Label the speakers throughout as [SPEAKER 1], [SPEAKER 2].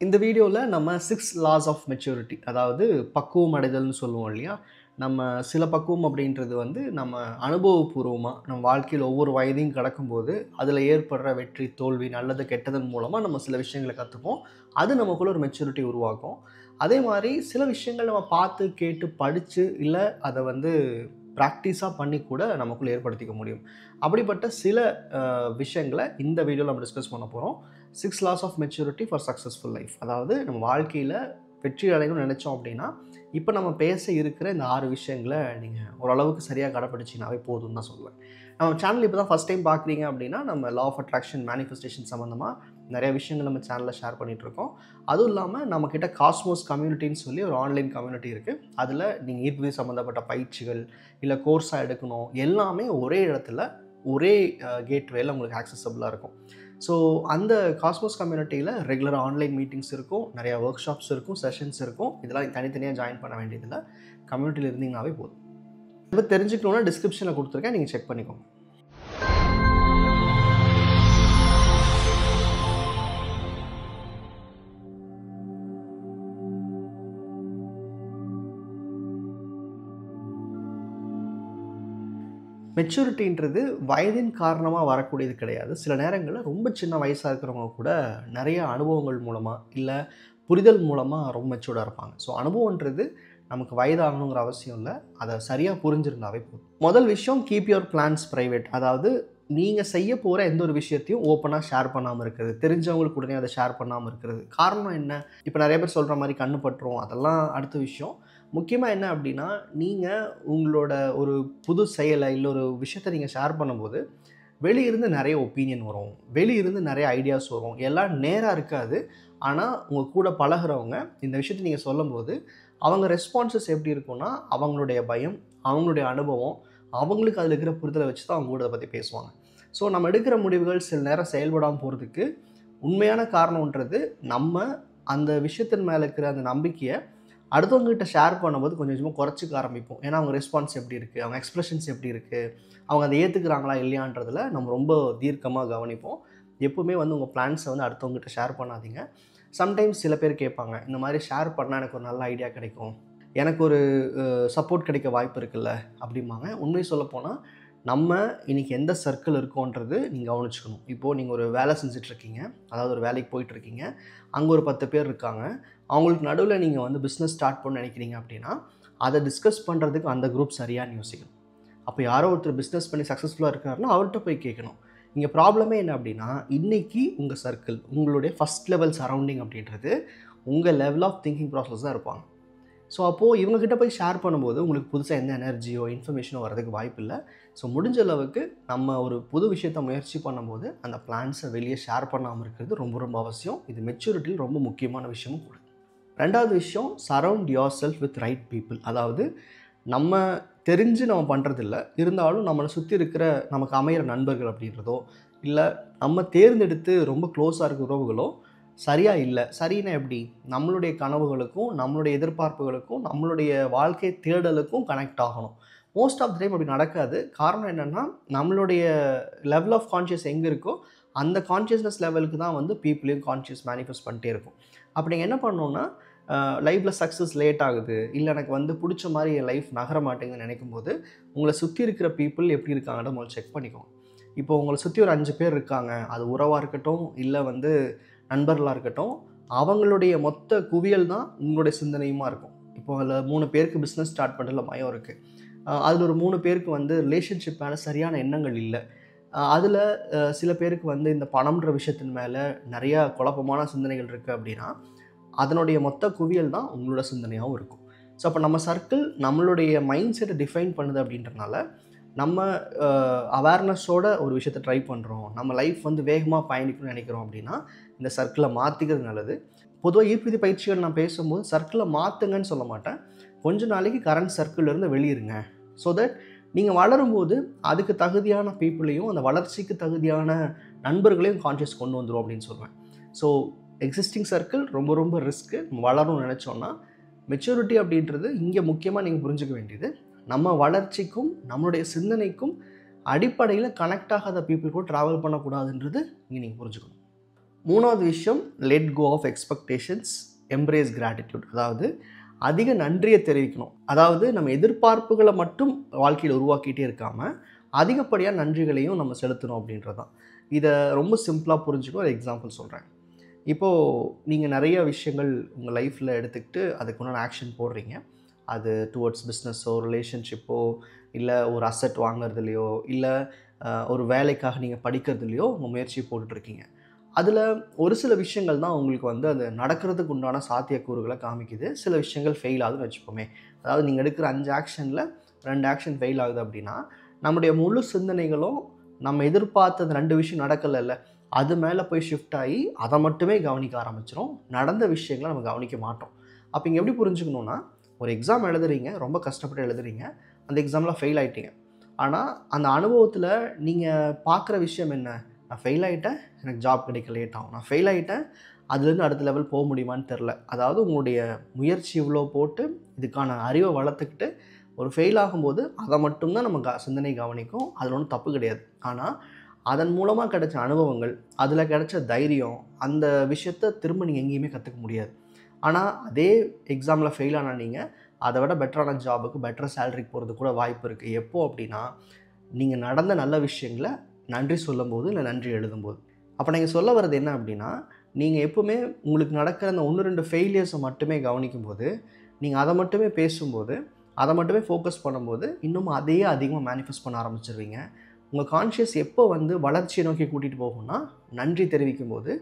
[SPEAKER 1] இந்த வீடியோவில் நம்ம 6 லாஸ் ஆஃப் மெச்சூரிட்டி, அதாவது பக்குவம் அடைதல்னு சொல்லுவோம் இல்லையா? நம்ம சில பக்குவம் அப்படின்றது வந்து நம்ம அனுபவபூர்வமாக நம்ம வாழ்க்கையில் ஒவ்வொரு வயதையும் கடக்கும்போது அதில் ஏற்படுற வெற்றி தோல்வி நல்லது கெட்டதன் மூலமாக நம்ம சில விஷயங்களை கற்றுப்போம். அது நமக்குள்ள ஒரு மெச்சூரிட்டி உருவாக்கும். அதே மாதிரி சில விஷயங்கள் நம்ம பார்த்து கேட்டு படித்து இல்லை அதை வந்து ப்ராக்டிஸாக பண்ணி கூட நமக்குள்ளே ஏற்படுத்திக்க முடியும். அப்படிப்பட்ட சில விஷயங்களை இந்த வீடியோவில் நம்ம டிஸ்கஸ் பண்ண போகிறோம். 6 laws of maturity for successful life. அதாவது நம்ம வாழ்க்கையில் வெற்றி அடையணும்னு நினச்சோம் அப்படின்னா இப்போ நம்ம பேச இருக்கிற இந்த 6 விஷயங்களை நீங்கள் ஓரளவுக்கு சரியாக கடைப்பிடிச்சிங்கனாவே போதும்னு தான் சொல்லுவேன். நம்ம சேனல் இப்போ தான் ஃபஸ்ட் டைம் பார்க்குறீங்க அப்படின்னா நம்ம லா ஆஃப் அட்ராக்ஷன் மேனிஃபெஸ்டேஷன் சம்மந்தமாக நிறைய விஷயங்கள் நம்ம சேனலில் ஷேர் பண்ணிகிட்ருக்கோம். அதுவும் இல்லாமல் நம்மக்கிட்ட காஸ்மோஸ் கம்யூனிட்டின்னு சொல்லி ஒரு ஆன்லைன் கம்யூனிட்டி இருக்குது. அதில் நீங்கள் ஈர்ப்பு சம்மந்தப்பட்ட பயிற்சிகள் இல்லை கோர்ஸாக எடுக்கணும் எல்லாமே ஒரே இடத்துல ஒரே கேட்வேல உங்களுக்கு ஆக்சசபிளாக இருக்கும். ஸோ அந்த காஸ்மோஸ் கம்யூனிட்டியில் ரெகுலராக ஆன்லைன் மீட்டிங்ஸ் இருக்கும், நிறையா ஒர்க் ஷாப்ஸ் இருக்கும், செஷன்ஸ் இருக்கும். இதெல்லாம் தனித்தனியாக ஜாயின் பண்ண வேண்டியதில்லை, கம்யூனிட்டியில் இருந்தீங்கன்னாவே போதும். இப்போ தெரிஞ்சுக்கணுன்னா டிஸ்கிரிப்ஷனில் கொடுத்துருக்கேன், நீங்கள் செக் பண்ணிக்கோங்க. மெச்சூரிட்டின்றது வயதின் காரணமாக வரக்கூடியது கிடையாது. சில நேரங்களில் ரொம்ப சின்ன வயசாக இருக்கிறவங்க கூட நிறைய அனுபவங்கள் மூலமாக இல்லை புரிதல் மூலமாக ரொம்ப மெச்சூர்டாக இருப்பாங்க. ஸோ அனுபவன்றது நமக்கு வயதாகணுங்கிற அவசியம் இல்லை, அதை சரியாக புரிஞ்சிருந்தாவே போதும். முதல் விஷயம், கீப் யுவர் பிளான்ஸ் ப்ரைவேட். அதாவது நீங்கள் செய்ய போகிற எந்த ஒரு விஷயத்தையும் ஓப்பனாக ஷேர் பண்ணாமல் இருக்கிறது, தெரிஞ்சவங்களுக்கு உடனே அதை ஷேர் பண்ணாமல் இருக்கிறது. காரணம் என்ன? இப்போ நிறைய பேர் சொல்கிற மாதிரி கண்ணு பட்டுரும், அதெல்லாம் அடுத்த விஷயம். முக்கியமாக என்ன அப்படின்னா, நீங்கள் உங்களோட ஒரு புது செயலை இல்லை ஒரு விஷயத்தை நீங்கள் ஷேர் பண்ணும்போது வெளியிருந்து நிறைய ஒப்பீனியன் வரும், வெளியிருந்து நிறைய ஐடியாஸ் வரும், எல்லாம் நேராக இருக்காது. ஆனால் உங்கள் கூட பழகிறவங்க இந்த விஷயத்தை நீங்கள் சொல்லும்போது அவங்க ரெஸ்பான்சஸ் எப்படி இருக்குன்னா, அவங்களுடைய பயம், அவங்களுடைய அனுபவம், அவங்களுக்கு அதில் இருக்கிற புரிதலை வச்சு தான் அவங்க கூட அதை பற்றி பேசுவாங்க. ஸோ நம்ம எடுக்கிற முடிவுகள் சில நேரம் செயல்படாமல் போகிறதுக்கு உண்மையான காரணம்ன்றது நம்ம அந்த விஷயத்தின் மேலே இருக்கிற அந்த நம்பிக்கையை அடுத்தவங்ககிட்ட ஷேர் பண்ணும்போது கொஞ்சம் கொஞ்சமாக குறைச்சிக்க ஆரம்பிப்போம். ஏன்னா அவங்க ரெஸ்பான்ஸ் எப்படி இருக்குது, அவங்க எக்ஸ்ப்ரெஷன்ஸ் எப்படி இருக்குது, அவங்க அதை ஏற்றுக்கிறாங்களா இல்லையான்றதில் நம்ம ரொம்ப தீர்க்கமாக கவனிப்போம். எப்போவுமே வந்து உங்கள் பிளான்ஸை வந்து அடுத்தவங்ககிட்ட ஷேர் பண்ணாதீங்க. சம்டைம்ஸ் சில பேர் கேட்பாங்க, இந்த மாதிரி ஷேர் பண்ணால் எனக்கு ஒரு நல்ல ஐடியா கிடைக்கும், எனக்கு ஒரு சப்போர்ட் கிடைக்க வாய்ப்பு இருக்குல்ல அப்படிம்பாங்க. உண்மையை சொல்லப்போனால் நம்ம இன்றைக்கி எந்த சர்க்கிள் இருக்கோன்றது நீங்கள் கவனிச்சுக்கணும். இப்போது நீங்கள் ஒரு வேலை செஞ்சிட்ருக்கீங்க, அதாவது ஒரு வேலைக்கு போயிட்டுருக்கீங்க, அங்கே ஒரு 10 பேர் இருக்காங்க. அவங்களுக்கு நடுவில் நீங்கள் வந்து பிஸ்னஸ் ஸ்டார்ட் பண்ண நினைக்கிறீங்க அப்படின்னா அதை டிஸ்கஸ் பண்ணுறதுக்கு அந்த குரூப் சரியானு யோசிக்கணும். அப்போ யாரோ ஒருத்தர் பிஸ்னஸ் பண்ணி சக்ஸஸ்ஃபுல்லாக இருக்காருன்னா அவர்கிட்ட போய் கேட்கணும். இங்கே ப்ராப்ளமே என்ன அப்படின்னா, இன்றைக்கி உங்கள் சர்க்கிள், உங்களுடைய ஃபஸ்ட் லெவல் சரௌண்டிங் அப்படின்றது உங்கள் லெவல் ஆஃப் திங்கிங் ப்ராசஸ் தான் இருப்பாங்க. ஸோ அப்போது இவங்ககிட்ட போய் ஷேர் பண்ணும்போது உங்களுக்கு புதுசாக எந்த எனர்ஜியோ இன்ஃபர்மேஷனோ வரதுக்கு வாய்ப்பு இல்லை. ஸோ முடிஞ்ச அளவுக்கு நம்ம ஒரு புது விஷயத்தை முயற்சி பண்ணும்போது அந்த பிளான்ஸை வெளியே ஷேர் பண்ணாமல் இருக்கிறது ரொம்ப ரொம்ப அவசியம். இது மெச்சூரிட்டியில் ரொம்ப முக்கியமான விஷயமும் கூட. ரெண்டாவது விஷயம், surround your self with right people. அதாவது நம்ம தெரிஞ்சு நம்ம பண்ணுறதில்ல, இருந்தாலும் நம்மளை சுற்றி இருக்கிற நமக்கு அமையிற நண்பர்கள் அப்படின்றதோ இல்லை நம்ம தேர்ந்தெடுத்து ரொம்ப க்ளோஸாக இருக்கிற உறவுகளோ சரியாக இல்லை. சரின்னா எப்படி? நம்மளுடைய கனவுகளுக்கும் நம்மளுடைய எதிர்பார்ப்புகளுக்கும் நம்மளுடைய வாழ்க்கை தேடலுக்கும் கனெக்ட் ஆகணும். மோஸ்ட் ஆஃப் த டைம் அப்படி நடக்காது. காரணம் என்னென்னா, நம்மளுடைய லெவல் ஆஃப் கான்ஷியஸ் எங்கே இருக்கோ அந்த கான்ஷியஸ்னஸ் லெவலுக்கு தான் வந்து பீப்புளையும் கான்ஷியஸ் மேனிஃபெஸ்ட் பண்ணிட்டே இருக்கும். அப்போ நீங்கள் என்ன பண்ணணுன்னா, லைஃப்பில் சக்ஸஸ் லேட் ஆகுது, இல்லை எனக்கு வந்து பிடிச்ச மாதிரி என் லைஃப் நகர மாட்டேங்குதுன்னு நினைக்கும்போது உங்களை சுற்றி இருக்கிற பீப்புள் எப்படி இருக்காங்கன்னு முதல்ல செக் பண்ணிக்கோங்க. இப்போ உங்களை சுற்றி ஒரு 5 பேர் இருக்காங்க, அது உறவாக இருக்கட்டும் இல்லை வந்து நண்பர்களாக இருக்கட்டும், அவங்களுடைய மொத்த குவியல் தான் உங்களுடைய சிந்தனையுமா இருக்கும். இப்போ அதில் 3 பேருக்கு பிஸ்னஸ் ஸ்டார்ட் பண்ணுறதுல பயம் இருக்குது, அதில் ஒரு 3 பேருக்கு வந்து ரிலேஷன்ஷிப் மேலே சரியான எண்ணங்கள் இல்லை, அதில் சில பேருக்கு வந்து இந்த பணம்ன்ற விஷயத்தின் மேலே நிறையா குழப்பமான சிந்தனைகள் இருக்குது அப்படின்னா அதனுடைய மொத்த குவியல் தான் உங்களோட சிந்தனையாகவும் இருக்கும். ஸோ அப்போ நம்ம சர்க்கிள் நம்மளுடைய மைண்ட் செட்டை டிஃபைன் பண்ணுது அப்படின்றனால நம்ம அவேர்னஸோட ஒரு விஷயத்தை ட்ரை பண்ணுறோம், நம்ம லைஃப் வந்து வேகமாக பயணிக்கணும்னு நினைக்கிறோம் அப்படின்னா இந்த சர்க்கிளை மாற்றிக்கிறது நல்லது. பொதுவாக ஈர்ப்பு பயிற்சிகள் நான் பேசும்போது சர்க்கிளை மாற்றுங்கன்னு சொல்ல மாட்டேன், கொஞ்ச நாளைக்கு கரண்ட் சர்க்கிள்லேருந்து வெளியிருங்க. ஸோ தட் நீங்கள் வளரும்போது அதுக்கு தகுதியான பீப்புளையும் அந்த வளர்ச்சிக்கு தகுதியான நண்பர்களையும் கான்ஷியஸ் கொண்டு வந்துடும் அப்படின்னு சொல்லுவேன். ஸோ எக்ஸிஸ்டிங் சர்க்கிள் ரொம்ப ரொம்ப ரிஸ்க்கு. வளரும்னு நினச்சோன்னா மெச்சூரிட்டி அப்படின்றது இங்கே முக்கியமாக நீங்கள் புரிஞ்சுக்க வேண்டியது, நம்ம வளர்ச்சிக்கும் நம்மளுடைய சிந்தனைக்கும் அடிப்படையில் கனெக்ட் ஆகாத பீப்புள் கூட ட்ராவல் பண்ணக்கூடாதுன்றது இங்கே நீங்கள் புரிஞ்சுக்கணும். 3வது விஷயம், let go of expectations, embrace gratitude. அதாவது அதிக நன்றியை தெரிவிக்கணும். அதாவது நம்ம எதிர்பார்ப்புகளை மட்டும் வாழ்க்கையில் உருவாக்கிட்டே இருக்காமல் அதிகப்படியாக நன்றிகளையும் நம்ம செலுத்தணும் அப்படின்றது தான். இதை ரொம்ப சிம்பிளாக புரிஞ்சுக்க ஒரு எக்ஸாம்பிள் சொல்கிறேன். இப்போது நீங்கள் நிறைய விஷயங்கள் உங்கள் லைஃப்பில் எடுத்துக்கிட்டு அதுக்குண்டான ஆக்ஷன் போடுறீங்க. அது டுவர்ட்ஸ் பிஸ்னஸோ, ரிலேஷன்ஷிப்போ, இல்லை ஒரு அசெட் வாங்குறதுலையோ, இல்லை ஒரு வேலைக்காக நீங்கள் படிக்கிறதுலையோ உங்கள் முயற்சி போட்டுட்ருக்கீங்க. அதில் ஒரு சில விஷயங்கள் தான் உங்களுக்கு வந்து அது நடக்கிறதுக்கு உண்டான சாத்தியக்கூறுகளை காமிக்குது. சில விஷயங்கள் ஃபெயில் ஆகுதுன்னு வச்சுப்போமே. அதாவது நீங்கள் எடுக்கிற 5 ஆக்ஷனில் 2 ஆக்ஷன் ஃபெயில் ஆகுது அப்படின்னா, நம்முடைய முழு சிந்தனைகளும் நம்ம எதிர்பார்த்த 2 விஷயம் நடக்கலைல்ல, அது மேலே போய் ஷிஃப்ட் ஆகி அதை மட்டுமே கவனிக்க ஆரம்பிச்சிடும். நடந்த விஷயங்களை நம்ம கவனிக்க மாட்டோம். அப்போ இங்கே எப்படி புரிஞ்சுக்கணுன்னா, ஒரு எக்ஸாம் எழுதுறீங்க, ரொம்ப கஷ்டப்பட்டு எழுதுறீங்க, அந்த எக்ஸாமில் ஃபெயில் ஆகிட்டீங்க. ஆனால் அந்த அனுபவத்தில் நீங்கள் பார்க்குற விஷயம் என்ன? நான் ஃபெயில் ஆகிட்டேன், எனக்கு ஜாப் கிடைக்க லேட் ஆகும். நான் ஃபெயில் ஆகிட்டேன், அதுலேருந்து அடுத்த லெவல் போக முடியுமான்னு தெரில. அதாவது உங்களுடைய முயற்சி இவ்வளோ போட்டு இதுக்கான அறிவை வளர்த்துக்கிட்டு ஒரு ஃபெயில் ஆகும்போது அதை மட்டும்தான் நம்ம சிந்தனை கவனிக்கும். அதில் ஒன்றும் தப்பு கிடையாது. ஆனால் அதன் மூலமாக கிடைச்ச அனுபவங்கள், அதில் கிடைச்ச தைரியம், அந்த விஷயத்தை திரும்ப நீங்கள் எங்கேயுமே கற்றுக்க முடியாது. ஆனால் அதே எக்ஸாமில் ஃபெயில் ஆனால் நீங்கள் அதை விட பெட்டரான ஜாபுக்கு, பெட்டர் சேலரிக்கு போகிறது கூட வாய்ப்பு இருக்குது. எப்போது அப்படின்னா, நீங்கள் நடந்த நல்ல விஷயங்களை நன்றி சொல்லும்போது, இல்லை நன்றி எழுதும்போது. அப்போ நீங்கள் சொல்ல வர்றது என்ன அப்படின்னா, நீங்கள் எப்போவுமே உங்களுக்கு நடக்கிற அந்த 1, 2 ஃபெயிலியர்ஸை மட்டுமே கவனிக்கும்போது, நீங்கள் அதை மட்டுமே பேசும்போது, அதை மட்டுமே ஃபோக்கஸ் பண்ணும்போது, இன்னும் அதையே அதிகமாக மேனிஃபெஸ்ட் பண்ண ஆரம்பிச்சிருவீங்க. உங்கள் கான்ஷியஸ் எப்போ வந்து வளர்ச்சியை நோக்கி கூட்டிகிட்டு போகும்னா, நன்றி தெரிவிக்கும் போது,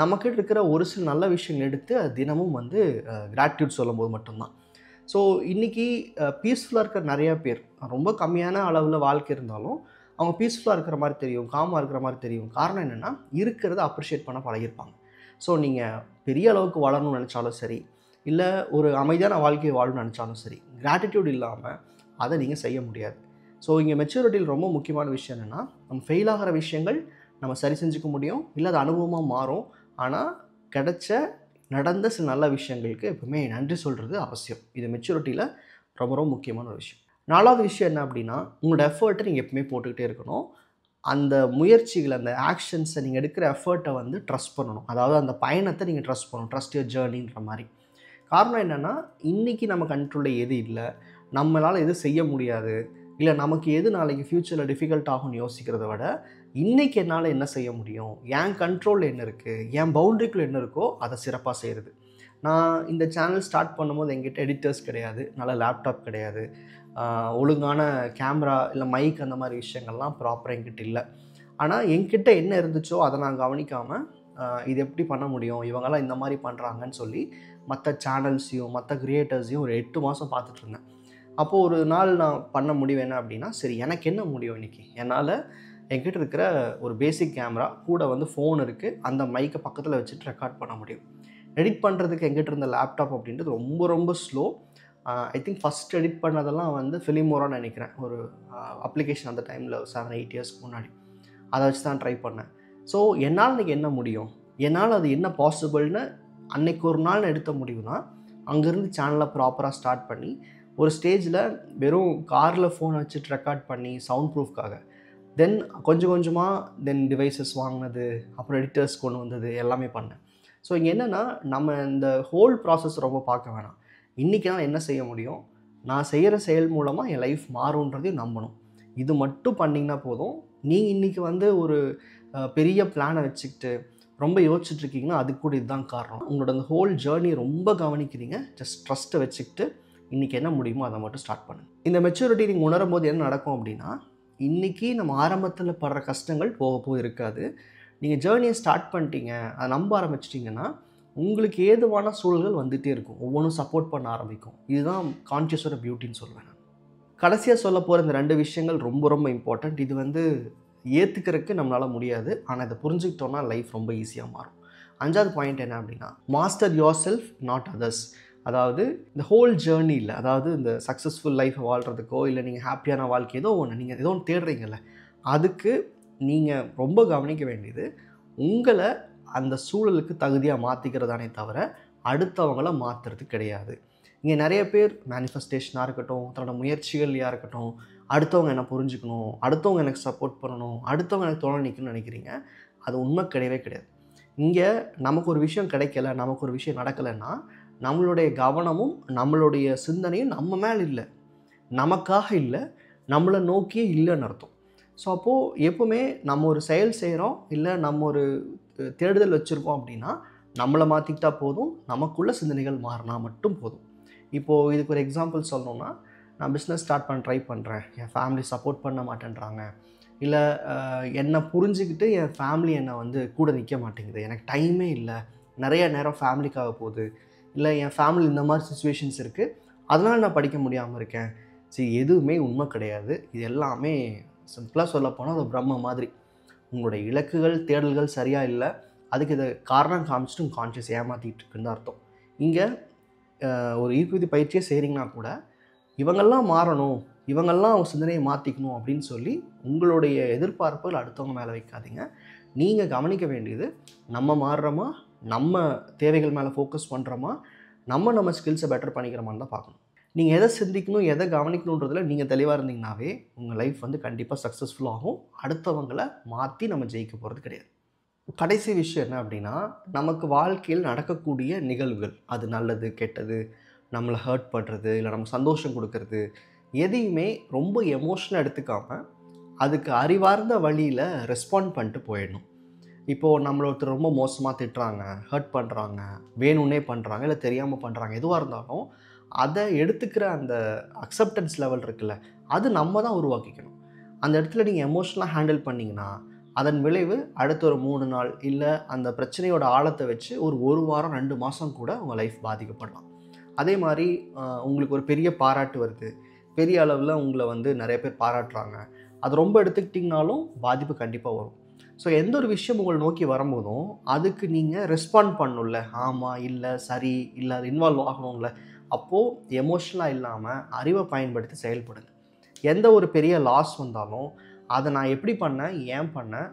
[SPEAKER 1] நமக்கிட்ட இருக்கிற ஒரு சில நல்ல விஷயங்கள் எடுத்து அது தினமும் வந்து கிராட்டிடியூட் சொல்லும்போது மட்டும்தான். ஸோ இன்றைக்கி பீஸ்ஃபுல்லாக இருக்கிற நிறையா பேர், ரொம்ப கம்மியான அளவில் வாழ்க்கை இருந்தாலும் அவங்க பீஸ்ஃபுல்லாக இருக்கிற மாதிரி தெரியும், காமாக இருக்கிற மாதிரி தெரியும். காரணம் என்னென்னா, இருக்கிறத அப்ரிஷியேட் பண்ண பழகிருப்பாங்க. ஸோ நீங்கள் பெரிய அளவுக்கு வளரணும்னு நினச்சாலும் சரி, இல்லை ஒரு அமைதியான வாழ்க்கையை வாழணும்னு நினச்சாலும் சரி, கிராட்டிடியூட் இல்லாமல் அதை நீங்கள் செய்ய முடியாது. ஸோ இங்கே மெச்சூரிட்டியில் ரொம்ப முக்கியமான விஷயம் என்னென்னா, நம்ம ஃபெயில் ஆகிற விஷயங்கள் நம்ம சரி செஞ்சுக்க முடியும், இல்லை அது அனுபவமாக மாறும். ஆனால் நடந்த சில நல்ல விஷயங்களுக்கு எப்பவுமே நன்றி சொல்கிறது அவசியம். இது மெச்சூரிட்டியில் ரொம்ப ரொம்ப முக்கியமான ஒரு விஷயம். 4வது விஷயம் என்ன அப்படின்னா, உங்களோட எஃபர்ட்டை நீங்கள் எப்பவுமே போட்டுக்கிட்டே இருக்கணும். அந்த முயற்சிகள், அந்த ஆக்ஷன்ஸை, நீங்கள் எடுக்கிற எஃபர்ட்டை வந்து ட்ரஸ்ட் பண்ணணும். அதாவது அந்த பயணத்தை நீங்கள் ட்ரஸ்ட் பண்ணணும். ட்ரஸ்ட் யுவர் ஜேர்னின்ற மாதிரி. காரணம் என்னென்னா, இன்றைக்கி நம்ம கண்ட்ரோலில் எது இல்லை, நம்மளால் எது செய்ய முடியாது, இல்லை நமக்கு எது நாளைக்கு ஃப்யூச்சரில் டிஃபிகல்ட் ஆகும்னு யோசிக்கிறத விட, இன்றைக்கி என்னால் என்ன செய்ய முடியும், என் கண்ட்ரோலில் என்ன இருக்குது, என் பவுண்ட்ரிக்குள்ளே என்ன இருக்கோ அதை சிறப்பாக செய்கிறது. நான் இந்த சேனல் ஸ்டார்ட் பண்ணும்போது என்கிட்ட எடிட்டர்ஸ் கிடையாது, நல்ல லேப்டாப் கிடையாது, ஒழுங்கான கேமரா இல்லை மைக் அந்த மாதிரி விஷயங்கள்லாம் ப்ராப்பராக என்கிட்ட இல்லை. ஆனால் என்கிட்ட என்ன இருந்துச்சோ அதை நான் கவனிக்காமல் இது எப்படி பண்ண முடியும், இவங்கெல்லாம் இந்த மாதிரி பண்ணுறாங்கன்னு சொல்லி மற்ற சேனல்ஸையும் மற்ற கிரியேட்டர்ஸையும் ஒரு 8 மாதம் பார்த்துட்ருந்தேன். அப்போது ஒரு நாள் நான் பண்ண முடிவு என்ன அப்படின்னா, சரி எனக்கு என்ன முடியும் இன்றைக்கி, என்னால் என்கிட்ட இருக்கிற ஒரு பேசிக் கேமரா கூட வந்து ஃபோன் இருக்குது, அந்த மைக்கை பக்கத்தில் வச்சுட்டு ரெக்கார்ட் பண்ண முடியும். எடிட் பண்ணுறதுக்கு என்கிட்ட இருந்த லேப்டாப் அப்படின்றது ரொம்ப ரொம்ப slow. I think first edit பண்ணதெல்லாம் வந்து ஃபிலிமோரான்னு நினைக்கிறேன். ஒரு அப்ளிகேஷன் அந்த டைமில் 7, 8 இயர்ஸ்க்கு முன்னாடி அதை வச்சு தான் ட்ரை பண்ணேன். ஸோ என்னால் இன்றைக்கி என்ன முடியும், என்னால் அது என்ன பாசிபிள்னு அன்றைக்கி ஒரு நாள் எடுத்த முடிவு தான் அங்கேருந்து சேனலை ப்ராப்பராக ஸ்டார்ட் பண்ணி ஒரு ஸ்டேஜில் வெறும் காரில் ஃபோனை வச்சுட்டு ரெக்கார்ட் பண்ணி சவுண்ட் ப்ரூஃப்காக, தென் கொஞ்சம் கொஞ்சமாக டிவைசஸ் வாங்கினது, அப்புறம் எடிட்டர்ஸ் கொண்டு வந்தது, எல்லாமே பண்ணேன். ஸோ இங்கே என்னென்னா, நம்ம இந்த ஹோல் ப்ராசஸ் ரொம்ப பார்க்க வேணாம். இன்றைக்கி நான் என்ன செய்ய முடியும், நான் செய்கிற செயல் மூலமாக என் லைஃப் மாறுன்றதையும் நம்பணும். இது மட்டும் பண்ணிங்கன்னா போதும். நீங்கள் இன்றைக்கி வந்து ஒரு பெரிய பிளானை வச்சுக்கிட்டு ரொம்ப யோசிச்சுட்ருக்கீங்கன்னா அதுக்கு கூட இதுதான் காரணம். உங்களோட அந்த ஹோல் ஜேர்னி ரொம்ப கவனிக்கிறீங்க. ஜஸ்ட் ட்ரஸ்ட்டை வச்சுக்கிட்டு இன்றைக்கி என்ன முடியுமோ அதை மட்டும் ஸ்டார்ட் பண்ணுங்கள். இந்த மெச்சூரிட்டி நீங்கள் உணரும் போது என்ன நடக்கும் அப்படின்னா, இன்றைக்கி நம்ம ஆரம்பத்தில் படுற கஷ்டங்கள் போக போக இருக்காது. நீங்கள் ஜேர்னியை ஸ்டார்ட் பண்ணிட்டீங்க, அதை நம்ப ஆரம்பிச்சிட்டிங்கன்னா உங்களுக்கு ஏதுவான சூழல்கள் வந்துகிட்டே இருக்கும். ஒவ்வொன்றும் சப்போர்ட் பண்ண ஆரம்பிக்கும். இதுதான் கான்ஷியஸோட பியூட்டின்னு சொல்வேன் நான். கடைசியாக சொல்ல போகிற இந்த 2 விஷயங்கள் ரொம்ப ரொம்ப இம்பார்ட்டண்ட். இது வந்து ஏற்றுக்கிறதுக்கு நம்மளால் முடியாது, ஆனால் இதை புரிஞ்சுக்கிட்டோன்னா லைஃப் ரொம்ப ஈஸியாக மாறும். 5வது பாயிண்ட் என்ன அப்படின்னா, master your self not others. அதாவது இந்த ஹோல் ஜேர்னியில், அதாவது இந்த சக்ஸஸ்ஃபுல் லைஃப்பை வாழ்கிறதுக்கோ, இல்லை நீங்கள் ஹாப்பியான வாழ்க்கை ஏதோ ஒன்று நீங்கள் ஏதோ ஒன்று தேடுறீங்கல்ல, அதுக்கு நீங்கள் ரொம்ப கவனிக்க வேண்டியது உங்களை அந்த சூழலுக்கு தகுதியாக மாற்றிக்கிறதானே தவிர அடுத்தவங்கள மாற்றுறது கிடையாது. இங்கே நிறைய பேர் மேனிஃபெஸ்டேஷனாக இருக்கட்டும், தன்னோட முயற்சிகள்லையாக இருக்கட்டும், அடுத்தவங்க என்ன புரிஞ்சுக்கணும், அடுத்தவங்க எனக்கு சப்போர்ட் பண்ணணும், அடுத்தவங்க எனக்கு துணை நிற்கணும்னு நினைக்கிறீங்க. அது உண்மை கிடையவே கிடையாது. இங்கே நமக்கு ஒரு விஷயம் கிடைக்கல, நமக்கு ஒரு விஷயம் நடக்கலைன்னா நம்மளுடைய கவனமும் நம்மளுடைய சிந்தனையும் நம்ம மேலே இல்லை, நமக்காக இல்லை, நம்மளை நோக்கியே இல்லைன்னு அர்த்தம். ஸோ அப்போது எப்போவுமே நம்ம ஒரு செயல் செய்கிறோம், இல்லை நம்ம ஒரு தேடுதல் வச்சுருக்கோம் அப்படின்னா நம்மளை மாற்றிக்கிட்டா போதும், நமக்குள்ள சிந்தனைகள் மாறினா மட்டும் போதும். இப்போது இதுக்கு ஒரு எக்ஸாம்பிள் சொல்லணுன்னா, நான் பிஸ்னஸ் ஸ்டார்ட் பண்ண ட்ரை பண்ணுறேன், என் ஃபேமிலி சப்போர்ட் பண்ண மாட்டேன்றாங்க, இல்லை என்னை புரிஞ்சுக்கிட்டு என் ஃபேமிலி என்னை வந்து கூட நிற்க மாட்டேங்குது, எனக்கு டைமே இல்லை, நிறைய நேரம் ஃபேமிலிக்காக போகுது, இல்லை என் ஃபேமிலி இந்த மாதிரி சுச்சுவேஷன்ஸ் இருக்குது, அதனால் நான் படிக்க முடியாமல் இருக்கேன். சரி, எதுவுமே உண்மை கிடையாது. இது எல்லாமே சிம்பிளாக சொல்லப்போனால் ஒரு பிரம்ம மாதிரி. உங்களுடைய இலக்குகள் தேடல்கள் சரியாக இல்லை, அதுக்கு இதை காரணம் காமிச்சிட்டு உங்கள் கான்ஷியஸ் ஏமாற்றிட்டு இருக்குன்னு அர்த்தம். இங்கே ஒரு ஈர்க்குவிதி பயிற்சியை செய்கிறீங்கன்னா கூட இவங்கெல்லாம் மாறணும், இவங்கெல்லாம் சிந்தனையை மாற்றிக்கணும் அப்படின்னு சொல்லி உங்களுடைய எதிர்பார்ப்புகள் அடுத்தவங்க மேலே வைக்காதீங்க. நீங்கள் கவனிக்க வேண்டியது, நம்ம மாறுறோமா, நம்ம தேவைகள் மேலே ஃபோக்கஸ் பண்ணுறோமா, நம்ம ஸ்கில்ஸை பெட்டர் பண்ணிக்கிறோமான்னு தான் பார்க்கணும். நீங்கள் எதை சிந்திக்கணும், எதை கவனிக்கணுன்றதில் நீங்கள் தெளிவாக இருந்தீங்கன்னாவே உங்கள் லைஃப் வந்து கண்டிப்பாக சக்ஸஸ்ஃபுல்லாகும். அடுத்தவங்களை மாற்றி நம்ம ஜெயிக்க போகிறது கிடையாது. கடைசி விஷயம் என்ன அப்படின்னா, நமக்கு வாழ்க்கையில் நடக்கக்கூடிய நிகழ்வுகள், அது நல்லது கெட்டது, நம்மளை ஹர்ட் பண்ணுறது, இல்லை நம்ம சந்தோஷம் கொடுக்கறது, எதையுமே ரொம்ப எமோஷனலாக எடுத்துக்காமல் அதுக்கு அறிவார்ந்த வழியில் ரெஸ்பாண்ட் பண்ணிட்டு போயிடணும். இப்போது நம்மளை ஒருத்தர் ரொம்ப மோசமாக திட்டுறாங்க, ஹர்ட் பண்ணுறாங்க, வேணும்னே பண்ணுறாங்க, இல்லை தெரியாமல் பண்ணுறாங்க, எதுவாக இருந்தாலும் அதை எடுத்துக்கிற அந்த அக்செப்டன்ஸ் லெவல் இருக்குல்ல, அது நம்ம தான் உருவாக்கிக்கணும். அந்த இடத்துல நீங்கள் எமோஷனலாக ஹேண்டில் பண்ணிங்கன்னா அதன் விளைவு அடுத்த ஒரு 3 நாள் இல்லை அந்த பிரச்சனையோட ஆழத்தை வச்சு ஒரு வாரம் 2 மாதம் கூட உங்கள் லைஃப் பாதிக்கப்படலாம். அதே மாதிரி உங்களுக்கு ஒரு பெரிய பாராட்டு வருது, பெரிய அளவில் உங்களை வந்து நிறைய பேர் பாராட்டுறாங்க, அது ரொம்ப எடுத்துக்கிட்டிங்கனாலும் பாதிப்பு கண்டிப்பாக வரும். ஸோ எந்த ஒரு விஷயம் உங்களை நோக்கி வரும்போதும் அதுக்கு நீங்கள் ரெஸ்பாண்ட் பண்ணணும்ல, ஆமாம் இல்லை சரி இல்லை, அது இன்வால்வ் ஆகணும்ல. அப்போது எமோஷ்னலாக இல்லாமல் அறிவை பயன்படுத்தி செயல்படுங்க. எந்த ஒரு பெரிய லாஸ் வந்தாலும் அதை நான் எப்படி பண்ணேன், ஏன் பண்ணேன்,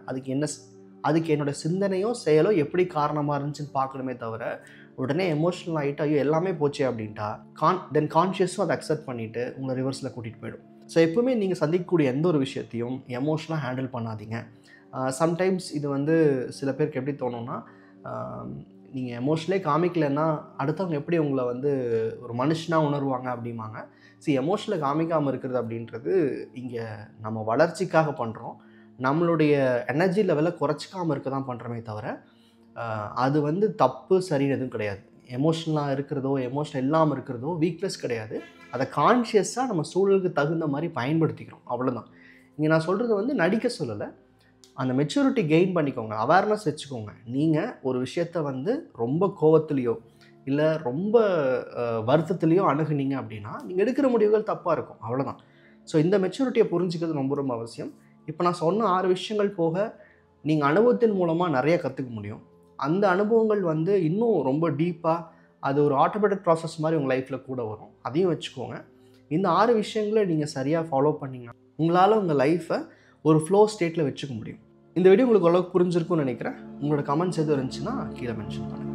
[SPEAKER 1] அதுக்கு என்னோடய சிந்தனையோ செயலோ எப்படி காரணமாக இருந்துச்சுன்னு பார்க்கணுமே தவிர உடனே எமோஷ்னல் ஆகிட்டு ஐயோ எல்லாமே போச்சு அப்படின்ட்டா தென் கான்ஷியஸும் அதை அக்செப்ட் பண்ணிவிட்டு உங்களை ரிவர்ஸில் கூட்டிகிட்டு போயிடும். ஸோ எப்பவுமே நீங்கள் சந்திக்கக்கூடிய எந்த ஒரு விஷயத்தையும் எமோஷ்னலாக ஹேண்டில் பண்ணாதீங்க. சம்டைம்ஸ் இது வந்து சில பேருக்கு எப்படி தோணும்னா, நீங்கள் எமோஷ்னலே காமிக்கலைன்னா அடுத்தவங்க எப்படி உங்களை வந்து ஒரு மனுஷனாக உணர்வாங்க அப்படிம்பாங்க. எமோஷனில் காமிக்காமல் இருக்கிறது அப்படின்றது இங்கே நம்ம வளர்ச்சிக்காக பண்ணுறோம், நம்மளுடைய எனர்ஜி லெவலை குறைச்சிக்காமல் இருக்க தான் பண்ணுறோமே தவிர அது வந்து தப்பு சரின்னு எதுவும் கிடையாது. எமோஷ்னலாக இருக்கிறதோ எமோஷனல் இல்லாமல் இருக்கிறதோ வீக்னஸ் கிடையாது. அதை கான்ஷியஸாக நம்ம சூழலுக்கு தகுந்த மாதிரி பயன்படுத்திக்கிறோம், அவ்வளோதான். இங்கே நான் சொல்கிறது வந்து நடிக்க சொல்லலை, அந்த மெச்சூரிட்டி கெயின் பண்ணிக்கோங்க, அவேர்னஸ் வச்சுக்கோங்க. நீங்கள் ஒரு விஷயத்தை வந்து ரொம்ப கோவத்துலேயோ இல்லை ரொம்ப வருத்தத்துலேயோ அணுகுனீங்க அப்படின்னா நீங்கள் எடுக்கிற முடிவுகள் தப்பாக இருக்கும், அவ்வளோதான். ஸோ இந்த மெச்சூரிட்டியை புரிஞ்சுக்கிறது ரொம்ப ரொம்ப அவசியம். இப்போ நான் சொன்ன 6 விஷயங்கள் போக நீங்கள் அனுபவத்தின் மூலமாக நிறைய கற்றுக்க முடியும். அந்த அனுபவங்கள் வந்து இன்னும் ரொம்ப டீப்பாக அது ஒரு ஆட்டோமேட்டிக் ப்ராசஸ் மாதிரி உங்கள் லைஃப்பில் கூட வரும், அதையும் வச்சுக்கோங்க. இந்த 6 விஷயங்களை நீங்கள் சரியாக ஃபாலோ பண்ணிங்கன்னா உங்களால் உங்கள் லைஃப்பை ஒரு ஃப்ளோ ஸ்டேட்டில் வச்சுக்க முடியும். இந்த வீடியோ உங்களுக்கு ஓரளவுக்கு புரிஞ்சிருக்கும்னு நினைக்கிறேன். உங்களோட கமெண்ட்ஸ் எதுவும் இருந்துச்சுன்னா கீழே மென்ஷன் பண்ணுங்கள்.